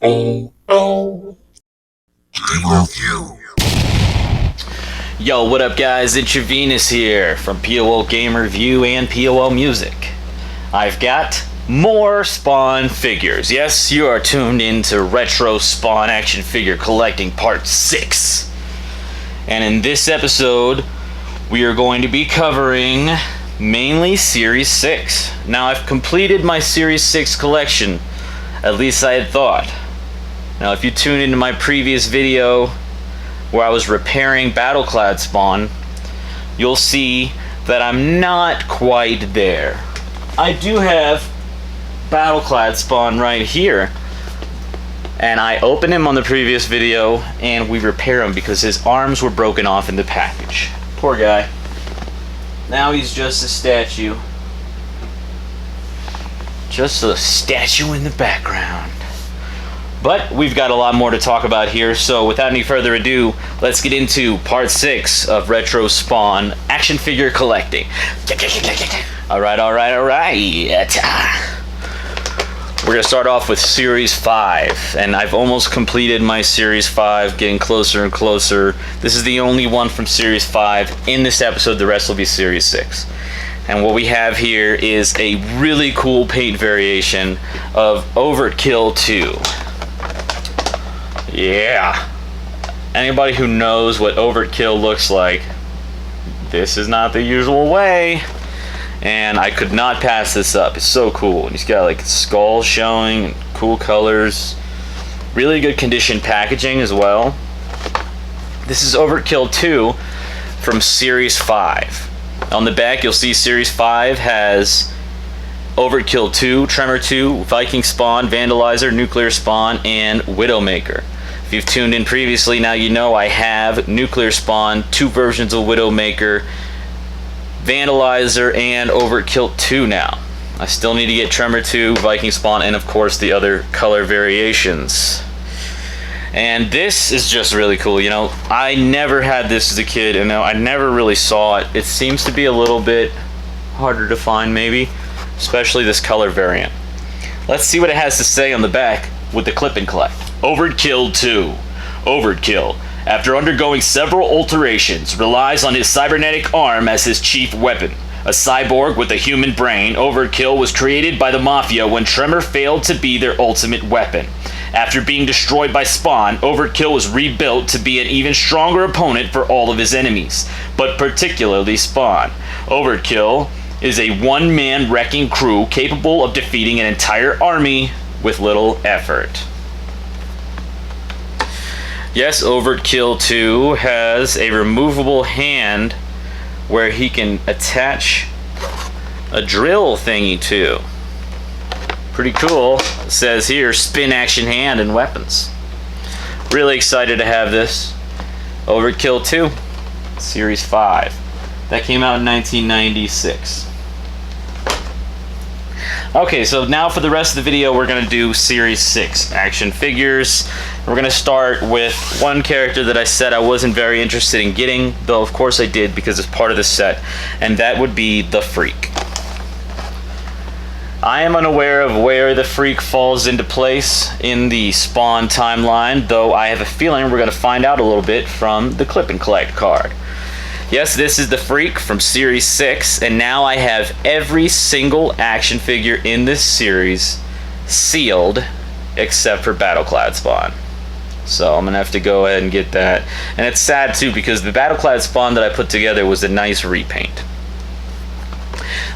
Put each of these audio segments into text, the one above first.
P.O.L. Yo, what up guys, IntraVenus here from P.O.L Game Review and P.O.L Music. I've got more Spawn figures. Yes, you are tuned into Retro Spawn Action Figure Collecting Part 6. And in this episode, we are going to be covering mainly Series 6. Now, I've completed my Series 6 collection, at least I had thought. Now, if you tune into my previous video where I was repairing Battleclad Spawn, you'll see that I'm not quite there. I do have Battleclad Spawn right here, and I opened him on the previous video and we repair him because his arms were broken off in the package. Poor guy. Now he's just a statue. Just a statue in the background. But we've got a lot more to talk about here, so without any further ado, let's get into part 6 of Retro Spawn Action Figure Collecting. Alright. We're going to start off with Series 5, and I've almost completed my Series 5, getting closer and closer. This is the only one from Series 5 in this episode. The rest will be Series 6. And what we have here is a really cool paint variation of Overtkill 2. Yeah. Anybody who knows what Overtkill looks like, this is not the usual way. And I could not pass this up. It's so cool. And he's got like skull showing and cool colors. Really good condition packaging as well. This is Overtkill 2 from Series 5. On the back you'll see Series 5 has Overtkill 2, Tremor 2, Viking Spawn, Vandalizer, Nuclear Spawn, and Widowmaker. If you've tuned in previously, now you know I have Nuclear Spawn, 2 versions of Widowmaker, Vandalizer, and Overtkill 2 now. I still need to get Tremor 2, Viking Spawn, and of course the other color variations. And this is just really cool. You know, I never had this as a kid, and I never really saw it. It seems to be a little bit harder to find maybe, especially this color variant. Let's see what it has to say on the back with the clip and collect. Overtkill 2. Overtkill, after undergoing several alterations, relies on his cybernetic arm as his chief weapon. A cyborg with a human brain, Overtkill was created by the Mafia when Tremor failed to be their ultimate weapon. After being destroyed by Spawn, Overtkill was rebuilt to be an even stronger opponent for all of his enemies, but particularly Spawn. Overtkill is a one-man wrecking crew capable of defeating an entire army with little effort. Yes, Overtkill 2 has a removable hand where he can attach a drill thingy to. Pretty cool. It says here, spin action hand and weapons. Really excited to have this. Overtkill 2, Series 5. That came out in 1996. Okay, so now for the rest of the video, we're going to do Series 6 action figures. We're going to start with one character that I said I wasn't very interested in getting, though of course I did because it's part of the set, and that would be the Freak. I am unaware of where the Freak falls into place in the Spawn timeline, though I have a feeling we're going to find out a little bit from the Clip and Collect card. Yes, this is the Freak from Series 6, and now I have every single action figure in this series sealed except for Battleclad Spawn. So I'm going to have to go ahead and get that. And it's sad too because the Battleclad Spawn that I put together was a nice repaint.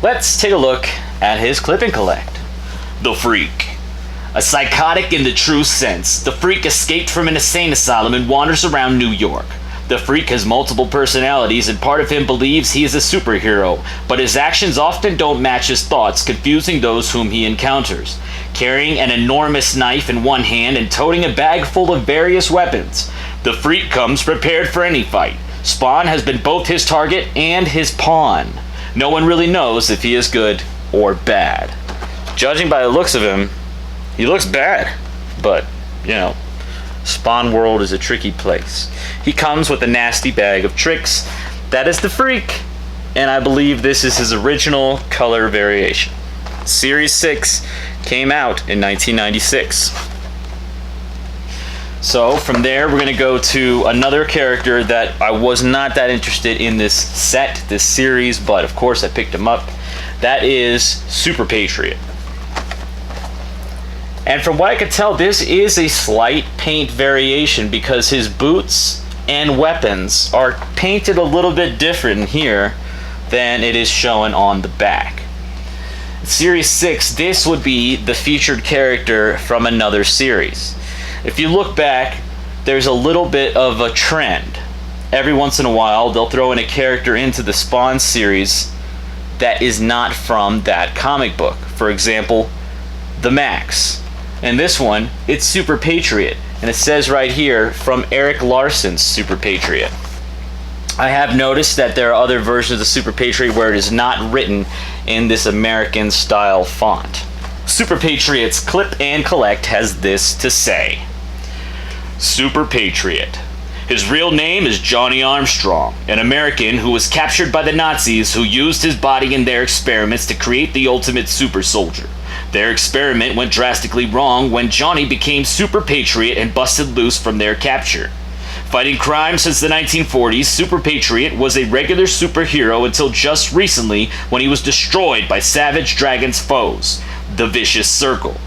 Let's take a look at his Clip and Collect. The Freak. A psychotic in the true sense, the Freak escaped from an insane asylum and wanders around New York. The Freak has multiple personalities, and part of him believes he is a superhero, but his actions often don't match his thoughts, confusing those whom he encounters. Carrying an enormous knife in one hand and toting a bag full of various weapons, the Freak comes prepared for any fight. Spawn has been both his target and his pawn. No one really knows if he is good or bad. Judging by the looks of him, he looks bad, but, you know, Spawn World is a tricky place. He comes with a nasty bag of tricks. That is the Freak, and I believe this is his original color variation. Series 6 came out in 1996. So from there, we're going to go to another character that I was not that interested in this set, this series, but of course I picked him up. That is Super Patriot. And from what I could tell, this is a slight paint variation because his boots and weapons are painted a little bit different here than it is shown on the back. Series 6, this would be the featured character from another series. If you look back, there's a little bit of a trend. Every once in a while, they'll throw in a character into the Spawn series that is not from that comic book. For example, the Max. And this one, it's Super Patriot. And it says right here, from Eric Larson's Super Patriot. I have noticed that there are other versions of Super Patriot where it is not written in this American style font. Super Patriot's Clip and Collect has this to say. Super Patriot. His real name is Johnny Armstrong, an American who was captured by the Nazis who used his body in their experiments to create the ultimate super soldier. Their experiment went drastically wrong when Johnny became Super Patriot and busted loose from their capture. Fighting crime since the 1940s, Super Patriot was a regular superhero until just recently when he was destroyed by Savage Dragon's foes, the Vicious Circle.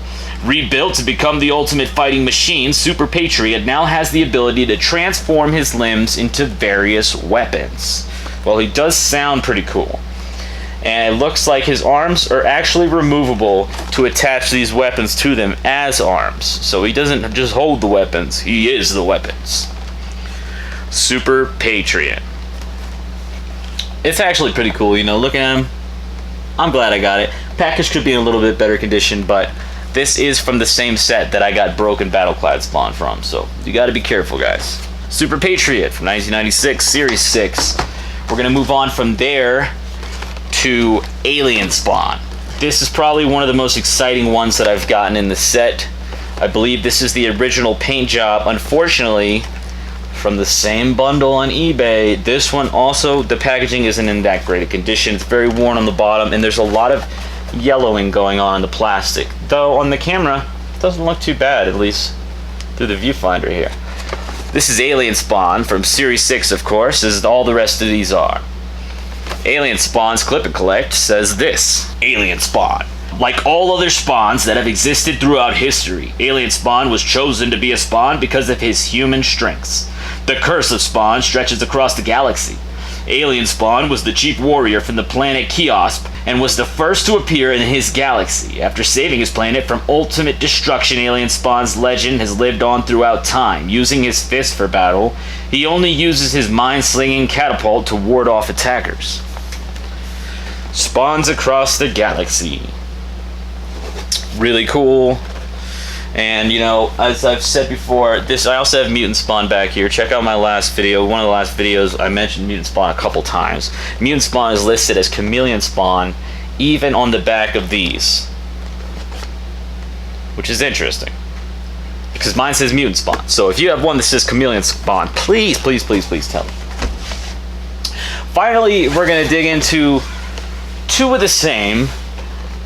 Rebuilt to become the ultimate fighting machine, Super Patriot now has the ability to transform his limbs into various weapons. Well, he does sound pretty cool. And it looks like his arms are actually removable to attach these weapons to them as arms. So he doesn't just hold the weapons, he is the weapons. Super Patriot. It's actually pretty cool, you know, look at him. I'm glad I got it. Package could be in a little bit better condition, but this is from the same set that I got Broken Battleclad Spawn from, so you gotta be careful, guys. Super Patriot from 1996, Series 6. We're gonna move on from there to Alien Spawn. This is probably one of the most exciting ones that I've gotten in the set. I believe this is the original paint job. Unfortunately, from the same bundle on eBay, this one also, the packaging isn't in that great a condition. It's very worn on the bottom, and there's a lot of yellowing going on in the plastic. Though on the camera, it doesn't look too bad, at least through the viewfinder here. This is Alien Spawn from Series 6, of course, as all the rest of these are. Alien Spawn's Clip and Collect says this. Alien Spawn. Like all other spawns that have existed throughout history, Alien Spawn was chosen to be a spawn because of his human strengths. The curse of Spawn stretches across the galaxy. Alien Spawn was the chief warrior from the planet Kiosp and was the first to appear in his galaxy. After saving his planet from ultimate destruction, Alien Spawn's legend has lived on throughout time. Using his fist for battle, he only uses his mind-slinging catapult to ward off attackers. Spawns across the galaxy. Really cool. And you know, as I've said before, I also have Mutant Spawn back here. Check out my last video. One of the last videos I mentioned Mutant Spawn a couple times. Mutant Spawn is listed as Chameleon Spawn even on the back of these, which is interesting because mine says Mutant Spawn. So if you have one that says Chameleon Spawn, please tell me. Finally, we're gonna dig into two of the same,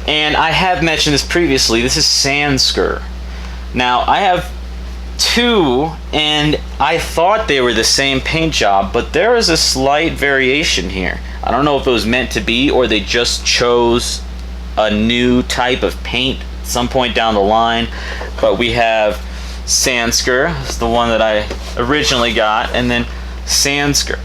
and I have mentioned this previously. This is Sansker. Now, I have two, and I thought they were the same paint job, but there is a slight variation here. I don't know if it was meant to be, or they just chose a new type of paint at some point down the line. But we have Sansker, it's the one that I originally got, and then Sansker.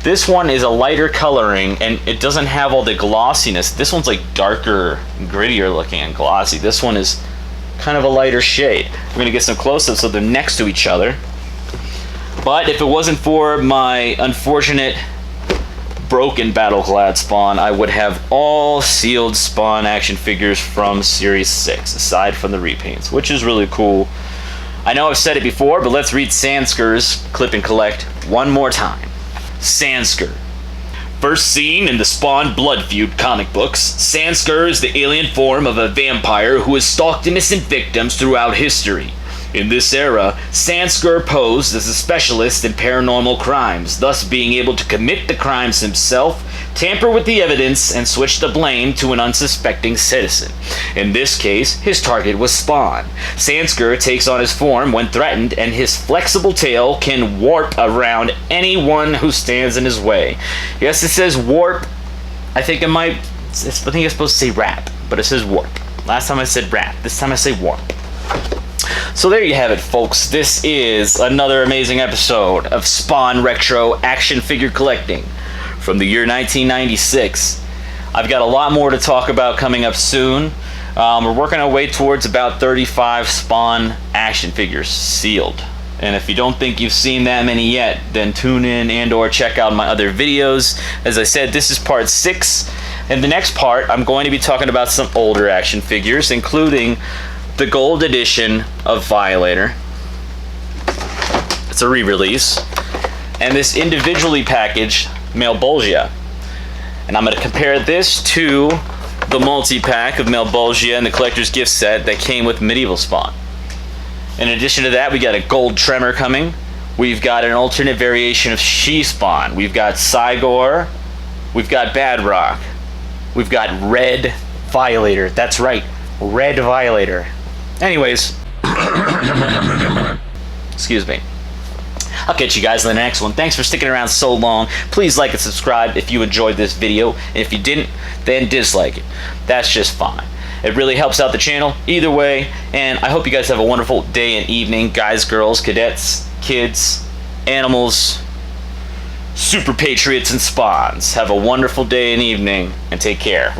This one is a lighter coloring, and it doesn't have all the glossiness. This one's like darker, grittier looking and glossy. This one is kind of a lighter shade. We're gonna get some close-ups so they're next to each other. But if it wasn't for my unfortunate broken Battleclad Spawn, I would have all sealed Spawn action figures from Series 6, aside from the repaints, which is really cool. I know I've said it before, but let's read Sansker's Clip and Collect one more time. Sansker. First seen in the Spawn Blood Feud comic books, Sansker is the alien form of a vampire who has stalked innocent victims throughout history. In this era, Sansker posed as a specialist in paranormal crimes, thus being able to commit the crimes himself, tamper with the evidence, and switch the blame to an unsuspecting citizen. In this case, his target was Spawn. Sansker takes on his form when threatened, and his flexible tail can warp around anyone who stands in his way. Yes, it says warp. I think it's supposed to say wrap, but it says warp. Last time I said wrap. This time I say warp. So there you have it, folks. This is another amazing episode of Spawn Retro action figure collecting from the year 1996. I've got a lot more to talk about coming up soon. We're working our way towards about 35 Spawn action figures sealed. And if you don't think you've seen that many yet, then tune in and or check out my other videos. As I said, this is part 6. In the next part, I'm going to be talking about some older action figures, including the gold edition of Violator. It's a re-release. And this individually packaged Malbolgia. And I'm going to compare this to the multi-pack of Malbolgia and the collector's gift set that came with Medieval Spawn. In addition to that, we got a gold Tremor coming. We've got an alternate variation of She-Spawn. We've got Cygor. We've got Badrock. We've got Red Violator. That's right, Red Violator. Anyways, excuse me. I'll catch you guys in the next one. Thanks for sticking around so long. Please like and subscribe if you enjoyed this video. And if you didn't, then dislike it. That's just fine. It really helps out the channel either way. And I hope you guys have a wonderful day and evening. Guys, girls, cadets, kids, animals, super patriots, and spawns. Have a wonderful day and evening, and take care.